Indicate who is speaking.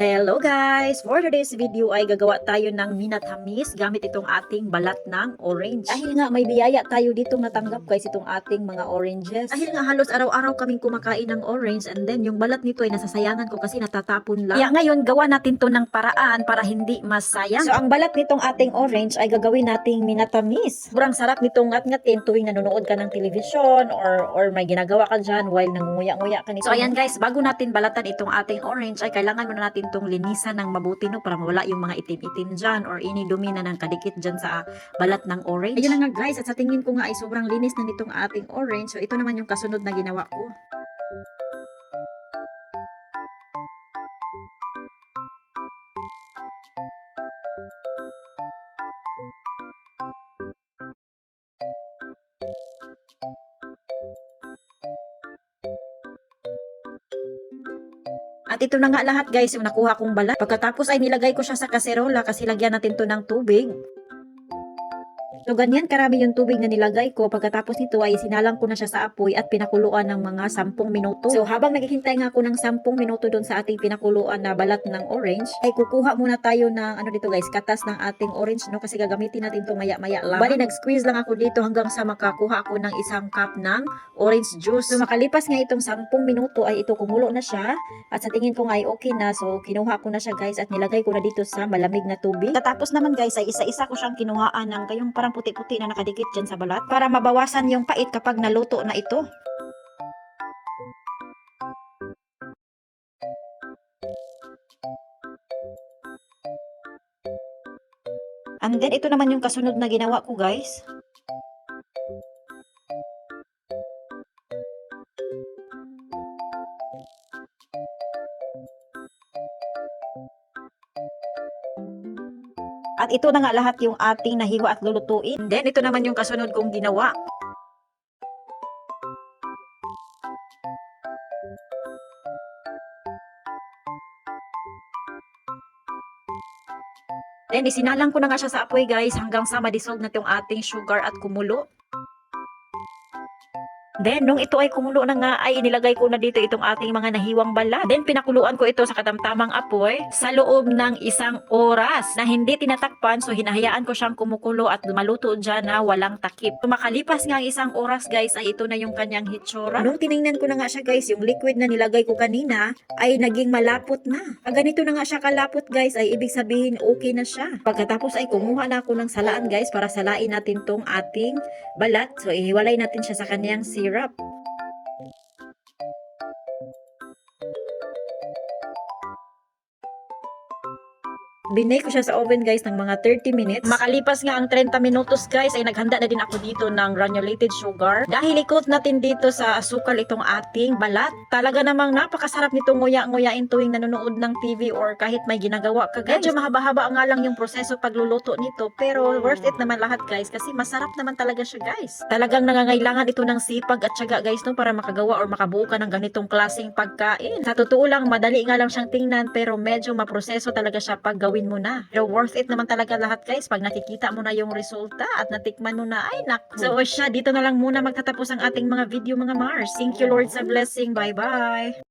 Speaker 1: Hello guys! For today's video ay gagawa tayo ng minatamis gamit itong ating balat ng orange. Dahil nga may biyaya tayo ditong natanggap guys itong ating mga oranges. Dahil nga halos araw-araw kaming kumakain ng orange and then yung balat nito ay nasasayangan ko kasi natatapon lang. Kaya ngayon gawa natin to ng paraan para hindi masayang. So ang balat nitong ating orange ay gagawin nating minatamis. Sobrang sarap nitong ngat-ngatin tuwing nanonood ka ng television or may ginagawa ka dyan while nangunguya-nguya ka nito. So ayan guys, bago natin balatan itong ating orange ay kailangan muna natin itong linisan ng mabuti no para mawala yung mga itim-itim dyan or inidumi na ng kadikit dyan sa balat ng orange. Ayun na nga guys, at sa tingin ko nga ay sobrang linis na nitong ating orange. So ito naman yung kasunod na ginawa ko. At ito na nga lahat guys, yung nakuha kong balat. Pagkatapos ay nilagay ko siya sa kaserola kasi lagyan natin to ng tubig. So ganyan karami yung tubig na nilagay ko. Pagkatapos nito ay sinalang ko na siya sa apoy at pinakuluan ng mga 10 minuto. So habang naghihintay nga ako ng 10 minuto doon sa ating pinakuluan na balat ng orange, ay kukuha muna tayo ng ano dito guys, katas ng ating orange no kasi gagamitin natin to maya-maya lang. Bali nag-squeeze lang ako dito hanggang sa makakuha ako ng isang cup ng orange juice. So makalipas nga itong 10 minuto ay ito kumulo na siya at sa tingin ko nga ay okay na. So kinuha ko na siya guys at nilagay ko na dito sa malamig na tubig. Tapos naman guys ay isa-isa ko siyang kinuhaan ng kayong parang puti-puti na nakadikit dyan sa balat para mabawasan yung pait kapag naluto na ito. And then ito naman yung kasunod na ginawa ko guys. At ito na nga lahat yung ating nahiwa at lulutuin. Then, ito naman yung kasunod kong ginawa. Then, isinalang ko na nga siya sa apoy guys hanggang sa ma-dissolve na itong ating sugar at kumulo. Then, nung ito ay kumulo na nga, ay inilagay ko na dito itong ating mga nahiwang balat. Then, pinakuluan ko ito sa katamtamang apoy sa loob ng 1 oras na hindi tinatakpan. So, hinahayaan ko siyang kumukulo at maluto dyan na walang takip. So, makalipas nga 1 oras guys, ay ito na yung kanyang hitsura. Nung tinignan ko na nga siya guys, yung liquid na nilagay ko kanina ay naging malapot na. Pag ganito na nga siya kalapot guys, ay ibig sabihin okay na siya. Pagkatapos ay kumuha na ako ng salaan guys para salain natin tong ating balat. So, ihiwalay natin siya sa kanyang syrup. Binake ko siya sa oven guys ng mga 30 minutes. Makalipas nga ang 30 minutos guys ay naghanda na din ako dito ng granulated sugar. Dahil ikot natin dito sa asukal itong ating balat. Talaga namang napakasarap nitong nguya-nguyain tuwing nanonood ng TV or kahit may ginagawa ka guys. Medyo mahaba-haba nga lang yung proseso pagluluto nito pero worth it naman lahat guys kasi masarap naman talaga siya guys. Talagang nangangailangan ito ng sipag at tiyaga guys no para makagawa or makabuo ka ng ganitong klaseng pagkain. Sa totoo lang madali nga lang siyang tingnan pero medyo maproseso talaga siya pag gawin mo na. Pero worth it naman talaga lahat guys pag nakikita mo na yung resulta at natikman mo na ay naku. So siya, dito na lang muna magtatapos ang ating mga video mga Mars. Thank you Lord sa blessing. Bye bye!